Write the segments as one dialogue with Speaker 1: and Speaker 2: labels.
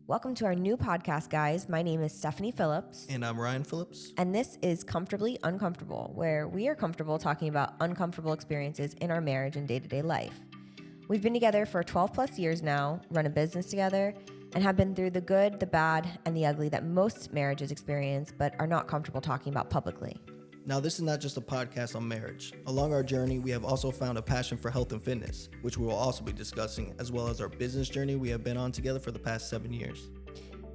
Speaker 1: Welcome to our new podcast, guys. My name is Stephanie Phillips.
Speaker 2: And I'm Ryan Phillips.
Speaker 1: And this is Comfortably Uncomfortable, where we are comfortable talking about uncomfortable experiences in our marriage and day-to-day life. We've been together for 12 plus years now, run a business together, and have been through the good, the bad, and the ugly that most marriages experience, but are not comfortable talking about publicly.
Speaker 2: Now, this is not just a podcast on marriage. Along our journey, we have also found a passion for health and fitness, which we will also be discussing, as well as our business journey we have been on together for the past 7 years.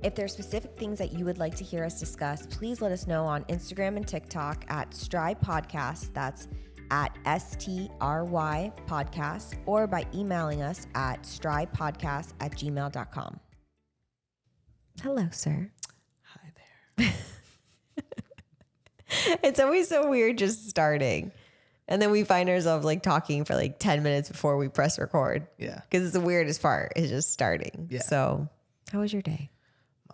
Speaker 1: If there are specific things that you would like to hear us discuss, please let us know on Instagram and TikTok at STRY Podcast. That's at STRY Podcast, or by emailing us at strypodcast@gmail.com. Hello, sir.
Speaker 2: Hi there.
Speaker 1: It's always so weird just starting. And then we find ourselves like talking for like 10 minutes before we press record.
Speaker 2: Yeah.
Speaker 1: Because it's the weirdest part is just starting.
Speaker 2: Yeah.
Speaker 1: So how was your day?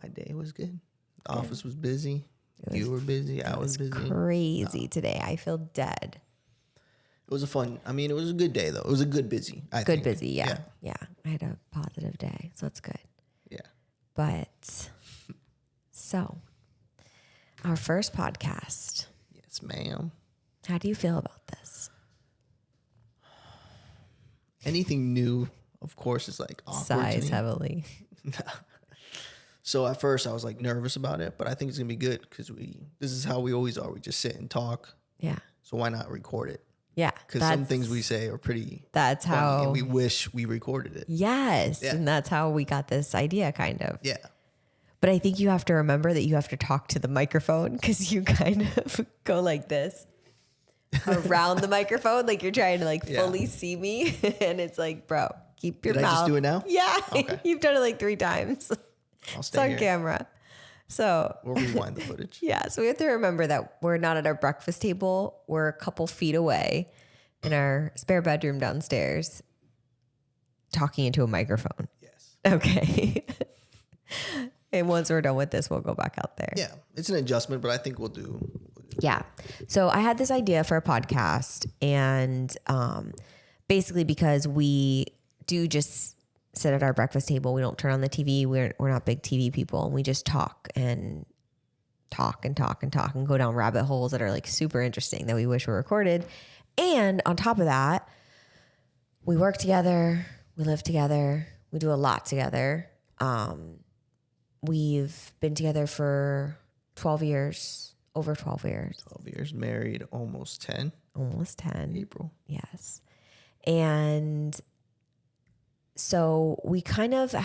Speaker 2: My day was good. The office was busy. You were busy. I was busy.
Speaker 1: Crazy today. I feel dead.
Speaker 2: It was it was a good day, though. It was a good busy, I think.
Speaker 1: Good busy, yeah. I had a positive day, so that's good.
Speaker 2: Yeah.
Speaker 1: But, so, our first podcast.
Speaker 2: Yes, ma'am.
Speaker 1: How do you feel about this?
Speaker 2: Anything new, of course, is like awkward to
Speaker 1: Sighs
Speaker 2: me.
Speaker 1: heavily.
Speaker 2: So at first I was like nervous about it, but I think it's gonna be good because this is how we always are. We just sit and talk.
Speaker 1: Yeah.
Speaker 2: So why not record it?
Speaker 1: Yeah.
Speaker 2: Because some things we say are pretty.
Speaker 1: That's
Speaker 2: funny,
Speaker 1: how.
Speaker 2: and we wish we recorded it.
Speaker 1: Yes.
Speaker 2: Yeah.
Speaker 1: And that's how we got this idea, kind of.
Speaker 2: Yeah.
Speaker 1: But I think you have to remember that you have to talk to the microphone because you kind of go like this around the microphone. Like you're trying to fully see me. And it's like, bro, keep your
Speaker 2: Did
Speaker 1: mouth.
Speaker 2: I just do it now?
Speaker 1: Yeah.
Speaker 2: Okay.
Speaker 1: You've done it like 3 times.
Speaker 2: I'll
Speaker 1: It's
Speaker 2: stay
Speaker 1: on
Speaker 2: here.
Speaker 1: camera. So
Speaker 2: We'll rewind the footage.
Speaker 1: yeah, so we have to remember that we're not at our breakfast table. We're a couple feet away in our spare bedroom downstairs talking into a microphone.
Speaker 2: Yes.
Speaker 1: Okay. And once we're done with this, we'll go back out there.
Speaker 2: Yeah. It's an adjustment, but I think we'll do.
Speaker 1: Yeah. So I had this idea for a podcast, and basically because we do just sit at our breakfast table, we don't turn on the TV. We're not big TV people, and we just talk and talk and talk and talk and go down rabbit holes that are like super interesting that we wish were recorded. And on top of that, we work together, we live together, we do a lot together. We've been together for 12 years, over 12 years.
Speaker 2: 12 years married, almost 10.
Speaker 1: Almost 10.
Speaker 2: April.
Speaker 1: Yes. And so we kind of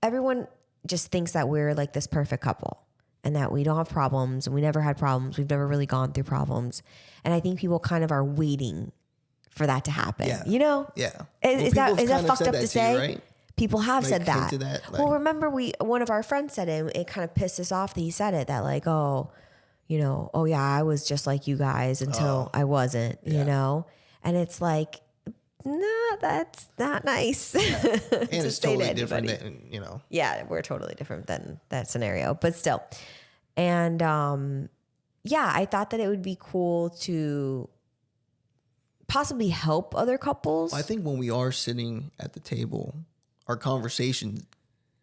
Speaker 1: everyone just thinks that we're like this perfect couple and that we don't have problems and we never had problems. We've never really gone through problems. And I think people kind of are waiting for that to happen.
Speaker 2: Yeah.
Speaker 1: You know?
Speaker 2: Yeah.
Speaker 1: Is that fucked up to say?
Speaker 2: You, right?
Speaker 1: People have said that.
Speaker 2: hinted at,
Speaker 1: Well, remember one of our friends said it, it kind of pissed us off that he said it, that like, oh yeah, I was just like you guys until I wasn't, you know? And it's like, no, that's not nice.
Speaker 2: And it's totally different than,
Speaker 1: Yeah, we're totally different than that scenario, but still. And I thought that it would be cool to possibly help other couples.
Speaker 2: I think when we are sitting at the table, our conversation,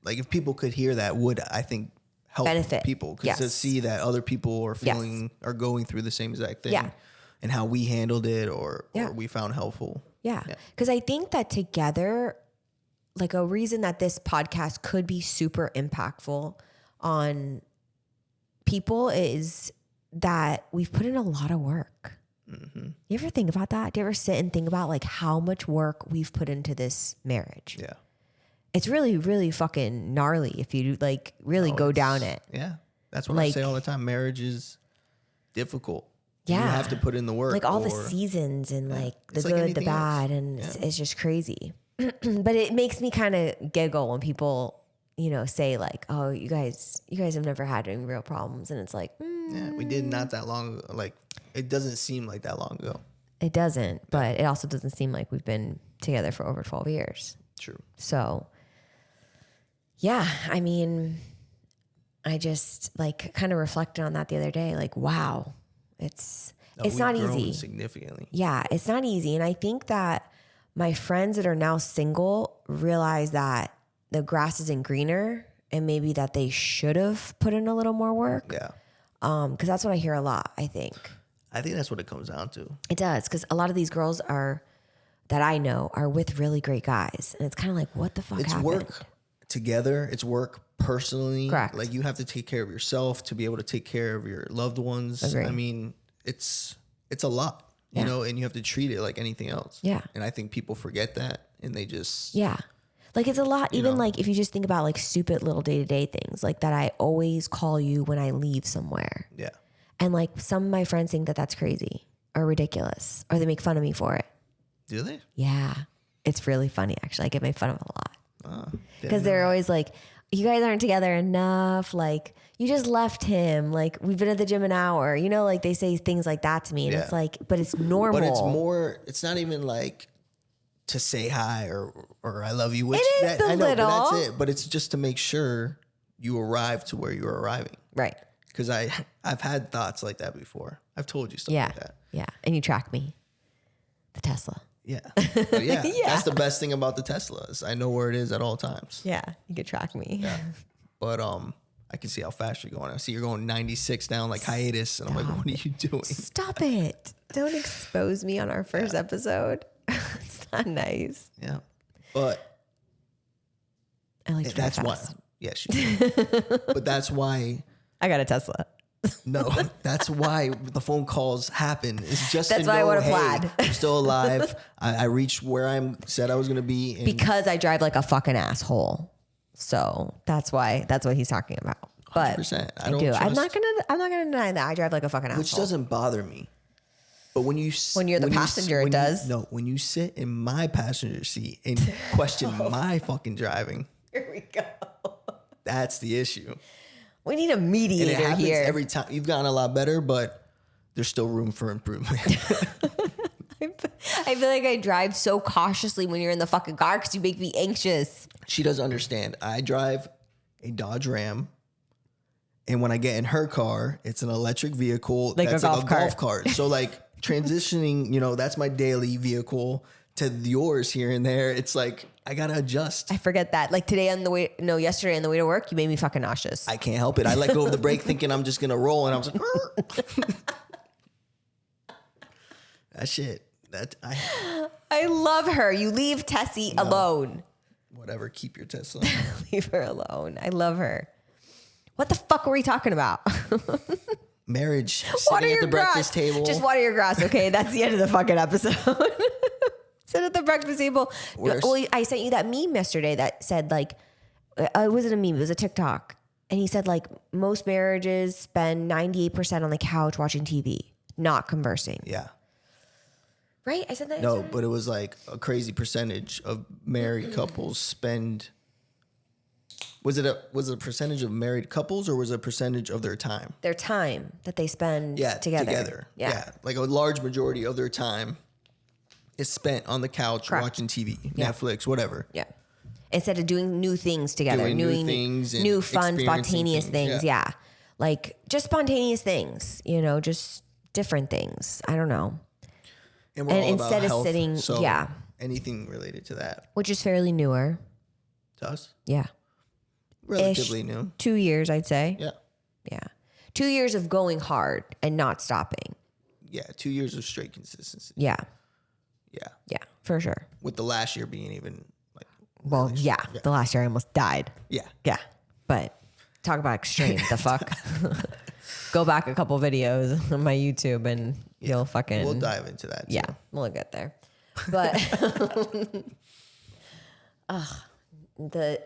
Speaker 2: like if people could hear that, would, I think, help
Speaker 1: benefit
Speaker 2: people. Because to see that other people are are going through the same exact thing and how we handled it or we found helpful.
Speaker 1: Yeah. Because I think that together, like a reason that this podcast could be super impactful on people is that we've put in a lot of work. Mm-hmm. You ever think about that? Do you ever sit and think about like how much work we've put into this marriage?
Speaker 2: Yeah.
Speaker 1: It's really, really fucking gnarly if you like really go down it.
Speaker 2: Yeah. That's what I say all the time. Marriage is difficult.
Speaker 1: Yeah.
Speaker 2: You have to put in the work.
Speaker 1: Like all the seasons and like the
Speaker 2: It's like
Speaker 1: good, the
Speaker 2: anything
Speaker 1: bad,
Speaker 2: else.
Speaker 1: and it's just crazy. But it makes me kind of giggle when people, say like, oh, you guys have never had any real problems. And it's like,
Speaker 2: yeah, we did not that long ago. Like, it doesn't seem like that long ago.
Speaker 1: It doesn't, but it also doesn't seem like we've been together for over 12 years.
Speaker 2: True.
Speaker 1: So, yeah, I mean, I just like kind of reflected on that the other day. Like, wow, it's not easy.
Speaker 2: Significantly.
Speaker 1: Yeah, it's not easy. And I think that my friends that are now single realize that the grass isn't greener and maybe that they should have put in a little more work.
Speaker 2: Yeah.
Speaker 1: Because that's what I hear a lot, I think.
Speaker 2: I think that's what it comes down to.
Speaker 1: It does, because a lot of these girls that I know are with really great guys. And it's kind of like, what the fuck happened?
Speaker 2: It's work together. It's work personally.
Speaker 1: Correct.
Speaker 2: Like you have to take care of yourself to be able to take care of your loved ones.
Speaker 1: Agreed.
Speaker 2: I mean, it's a lot, you know, and you have to treat it like anything else.
Speaker 1: Yeah.
Speaker 2: And I think people forget that and they just.
Speaker 1: Yeah. Like it's a lot, even like if you just think about like stupid little day-to-day things like that. I always call you when I leave somewhere.
Speaker 2: Yeah.
Speaker 1: And like some of my friends think that that's crazy or ridiculous or they make fun of me for it.
Speaker 2: Do they?
Speaker 1: Yeah. It's really funny, actually. I get made fun of a lot. Because
Speaker 2: Yeah.
Speaker 1: they're always like, you guys aren't together enough. Like, you just left him. Like, we've been at the gym an hour. You know, like they say things like that to me. And
Speaker 2: Yeah.
Speaker 1: it's like, but it's normal.
Speaker 2: But it's more, it's not even like to say hi or I love you. Which
Speaker 1: It is the
Speaker 2: I know,
Speaker 1: little.
Speaker 2: but that's it. But it's just to make sure you arrive to where you're arriving.
Speaker 1: Right.
Speaker 2: Because I've had thoughts like that before. I've told you stuff
Speaker 1: Yeah.
Speaker 2: like that.
Speaker 1: Yeah. And you track me. The Tesla.
Speaker 2: Yeah. But yeah,
Speaker 1: Yeah.
Speaker 2: that's the best thing about the Teslas. I know where it is at all times.
Speaker 1: Yeah. You could track me.
Speaker 2: Yeah. But I can see how fast you're going. I see you're going 96 down like hiatus. And I'm like, what are you doing?
Speaker 1: Stop it. Don't expose me on our first episode. It's not nice.
Speaker 2: Yeah. But
Speaker 1: I like to drive
Speaker 2: that's why.
Speaker 1: fast.
Speaker 2: Yes. You do. But that's why.
Speaker 1: I got a Tesla.
Speaker 2: No, that's why the phone calls happen. It's just
Speaker 1: That's
Speaker 2: to
Speaker 1: why I
Speaker 2: know,
Speaker 1: would've
Speaker 2: hey,
Speaker 1: lied.
Speaker 2: I'm still alive. I reached where I said I was going to be. And
Speaker 1: Because I drive like a fucking asshole. So that's what he's talking about. But
Speaker 2: 100%.
Speaker 1: I do. I'm not gonna deny that I drive like a fucking asshole.
Speaker 2: which doesn't bother me. But when you're the
Speaker 1: passenger, it does.
Speaker 2: No, when you sit in my passenger seat and question my fucking driving,
Speaker 1: Here we go.
Speaker 2: that's the issue.
Speaker 1: We need a
Speaker 2: And it
Speaker 1: mediator
Speaker 2: happens
Speaker 1: here.
Speaker 2: every time. You've gotten a lot better, but there's still room for improvement.
Speaker 1: I feel like I drive so cautiously when you're in the fucking car because you make me anxious.
Speaker 2: She doesn't understand. I drive a Dodge Ram, and when I get in her car, it's an electric vehicle
Speaker 1: Like
Speaker 2: that's
Speaker 1: a
Speaker 2: like
Speaker 1: golf
Speaker 2: a golf cart. So like transitioning, that's my daily vehicle to yours here and there. It's like I gotta adjust.
Speaker 1: I forget that. Like yesterday on the way to work, you made me fucking nauseous.
Speaker 2: I can't help it. I let go of the brake thinking I'm just gonna roll, and I was like, that shit.
Speaker 1: I love her. You leave Tessie alone.
Speaker 2: Whatever. Keep your Tesla.
Speaker 1: Leave her alone. I love her. What the fuck were we talking about?
Speaker 2: Marriage.
Speaker 1: Water
Speaker 2: Sitting at
Speaker 1: your
Speaker 2: the
Speaker 1: grass.
Speaker 2: breakfast table.
Speaker 1: Just water your grass, okay? That's the end of the fucking episode. Sit at the breakfast table. Well, I sent you that meme yesterday that said like, it wasn't a meme, it was a TikTok. And he said like most marriages spend 98% on the couch watching TV, not conversing.
Speaker 2: Yeah.
Speaker 1: Right? I said that
Speaker 2: No,
Speaker 1: yesterday?
Speaker 2: but it was like a crazy percentage of married couples spend. Was it a percentage of married couples or was it a percentage of their time?
Speaker 1: Their time that they spend together.
Speaker 2: Yeah. Like a large majority of their time is spent on the couch
Speaker 1: Correct.
Speaker 2: watching TV,
Speaker 1: Yeah.
Speaker 2: Netflix, whatever.
Speaker 1: Yeah. Instead of doing new things together,
Speaker 2: Doing new things and
Speaker 1: new fun,
Speaker 2: experiencing
Speaker 1: spontaneous
Speaker 2: things,
Speaker 1: things.
Speaker 2: yeah.
Speaker 1: Yeah. Like just spontaneous things, just different things. I don't know.
Speaker 2: And we're
Speaker 1: And
Speaker 2: all
Speaker 1: instead
Speaker 2: about
Speaker 1: of
Speaker 2: health,
Speaker 1: sitting-
Speaker 2: so
Speaker 1: yeah.
Speaker 2: anything related to that.
Speaker 1: Which is fairly newer.
Speaker 2: To us,
Speaker 1: Yeah.
Speaker 2: relatively new.
Speaker 1: 2 years, I'd say.
Speaker 2: Yeah.
Speaker 1: Yeah. 2 years of going hard and not stopping.
Speaker 2: Yeah. 2 years of straight consistency.
Speaker 1: Yeah.
Speaker 2: Yeah.
Speaker 1: Yeah, for sure.
Speaker 2: With the last year being even like,
Speaker 1: Well,
Speaker 2: really
Speaker 1: yeah.
Speaker 2: straight.
Speaker 1: The last year I almost died.
Speaker 2: Yeah.
Speaker 1: Yeah. But talk about extreme. The fuck? Go back a couple videos on my YouTube and you'll fucking.
Speaker 2: We'll dive into that. Too.
Speaker 1: Yeah, we'll get there. But the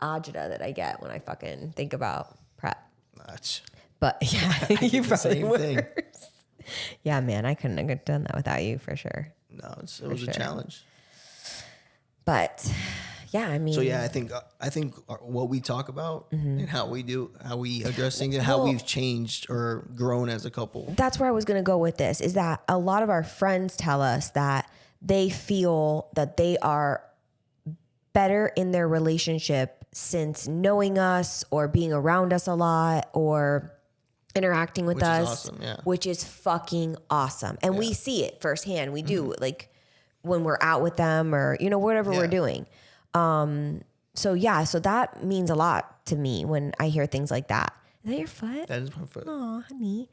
Speaker 1: agita that I get when I fucking think about prep.
Speaker 2: That's
Speaker 1: But yeah, you probably
Speaker 2: same
Speaker 1: worse.
Speaker 2: thing.
Speaker 1: Yeah, man, I couldn't have done that without you for sure.
Speaker 2: No, it was
Speaker 1: sure.
Speaker 2: a challenge.
Speaker 1: But yeah, I mean,
Speaker 2: So yeah, I think what we talk about and how we address things and how
Speaker 1: Well-
Speaker 2: we've changed or grown as a couple.
Speaker 1: that's where I was going to go with this is that a lot of our friends tell us that they feel that they are better in their relationship since knowing us or being around us a lot or interacting with
Speaker 2: Which is
Speaker 1: us,
Speaker 2: awesome, yeah.
Speaker 1: which is fucking awesome. And we see it firsthand. We do like when we're out with them or, whatever
Speaker 2: Yeah.
Speaker 1: we're doing. So that means a lot to me when I hear things like that. Is that your foot?
Speaker 2: That is my foot.
Speaker 1: Oh, honey.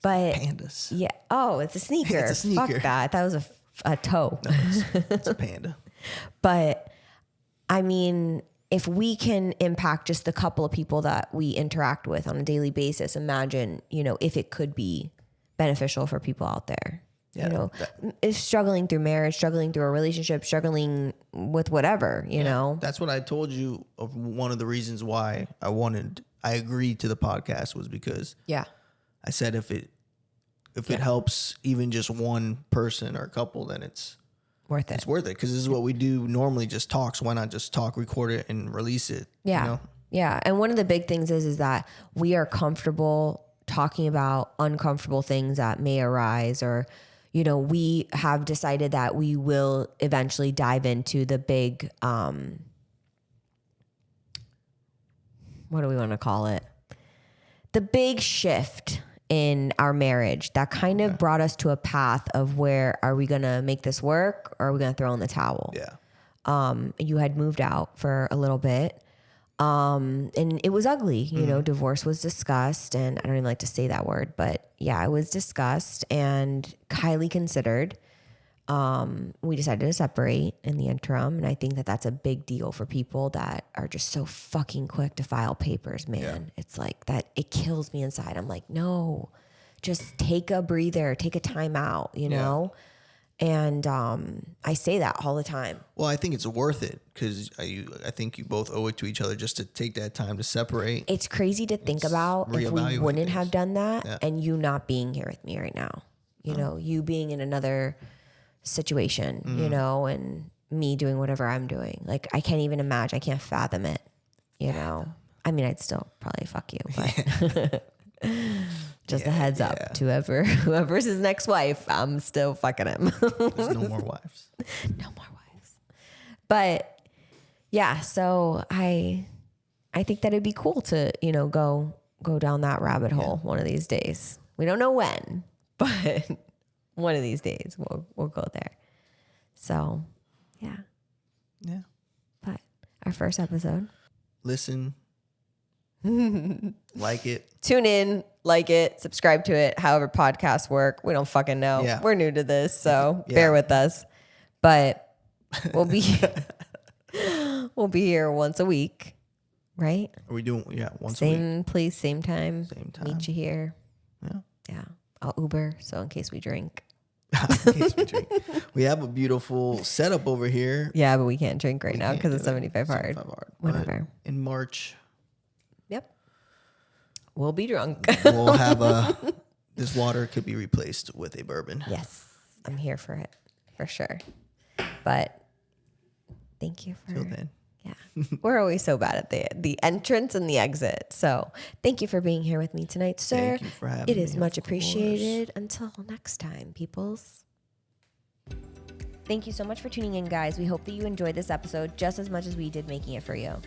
Speaker 1: But
Speaker 2: Pandas.
Speaker 1: yeah. Oh, it's a sneaker.
Speaker 2: It's a sneaker.
Speaker 1: Fuck that. That was a toe.
Speaker 2: No, it's a panda.
Speaker 1: But I mean, if we can impact just the couple of people that we interact with on a daily basis, imagine, if it could be beneficial for people out there.
Speaker 2: Yeah,
Speaker 1: if struggling through marriage, struggling through a relationship, struggling with whatever, you know.
Speaker 2: That's what I told you of one of the reasons why I agreed to the podcast was because I said if it helps even just one person or couple, then it's
Speaker 1: worth it.
Speaker 2: It's worth it because this is what we do normally, just talk. So why not just talk, record it, and release it?
Speaker 1: Yeah. Yeah. And one of the big things is that we are comfortable talking about uncomfortable things that may arise, or we have decided that we will eventually dive into the big, what do we want to call it? The big shift in our marriage that kind of brought us to a path of where are we going to make this work or are we going to throw in the towel?
Speaker 2: Yeah.
Speaker 1: You had moved out for a little bit. And it was ugly, divorce was discussed, and I don't even like to say that word, but yeah, it was discussed and highly considered. We decided to separate in the interim. And I think that that's a big deal for people that are just so fucking quick to file papers, man. Yeah. It's like that. It kills me inside. I'm like, no, just take a breather, take a time out, you know? And I say that all the time.
Speaker 2: Well, I think it's worth it because I think you both owe it to each other just to take that time to separate.
Speaker 1: It's crazy to think about if we wouldn't have done that and you not being here with me right now. You being in another situation, and me doing whatever I'm doing. Like, I can't even imagine. I can't fathom it, I mean, I'd still probably fuck you, but... Just a heads up to whoever's his next wife, I'm still fucking him.
Speaker 2: There's no more wives.
Speaker 1: No more wives. But yeah, so I think that it'd be cool to, go down that rabbit hole one of these days. We don't know when, but one of these days we'll go there. So yeah.
Speaker 2: Yeah.
Speaker 1: But our first episode.
Speaker 2: Listen. Like it.
Speaker 1: Tune in, like it, subscribe to it, however podcasts work. We don't fucking know.
Speaker 2: Yeah.
Speaker 1: We're new to this, so bear with us. But we'll be here once a week, right?
Speaker 2: Are we doing once a week?
Speaker 1: Same place, same time.
Speaker 2: Same time.
Speaker 1: Meet you here.
Speaker 2: Yeah.
Speaker 1: Yeah. I'll Uber, so in case we drink.
Speaker 2: We have a beautiful setup over here.
Speaker 1: Yeah, but we can't drink right now because it's 75 hard. Whatever.
Speaker 2: In March.
Speaker 1: Yep. We'll be drunk.
Speaker 2: We'll have this water could be replaced with a bourbon.
Speaker 1: Yes. I'm here for it. For sure. But thank you for...
Speaker 2: Till then.
Speaker 1: Yeah. We're always so bad at the entrance and the exit. So thank you for being here with me tonight, sir.
Speaker 2: Thank you for having me.
Speaker 1: It is much appreciated. Until next time, peoples. Thank you so much for tuning in, guys. We hope that you enjoyed this episode just as much as we did making it for you.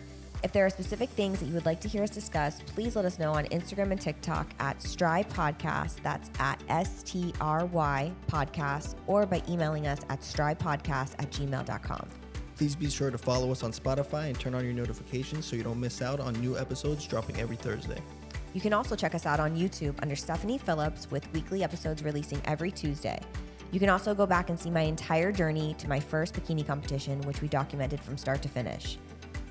Speaker 1: If there are specific things that you would like to hear us discuss, please let us know on Instagram and TikTok at STRY Podcast. That's at STRY Podcast, or by emailing us at strypodcast@gmail.com.
Speaker 2: Please be sure to follow us on Spotify and turn on your notifications so you don't miss out on new episodes dropping every Thursday.
Speaker 1: You can also check us out on YouTube under Stephanie Phillips, with weekly episodes releasing every Tuesday. You can also go back and see my entire journey to my first bikini competition, which we documented from start to finish.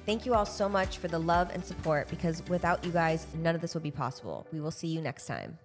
Speaker 1: Thank you all so much for the love and support, because without you guys, none of this would be possible. We will see you next time.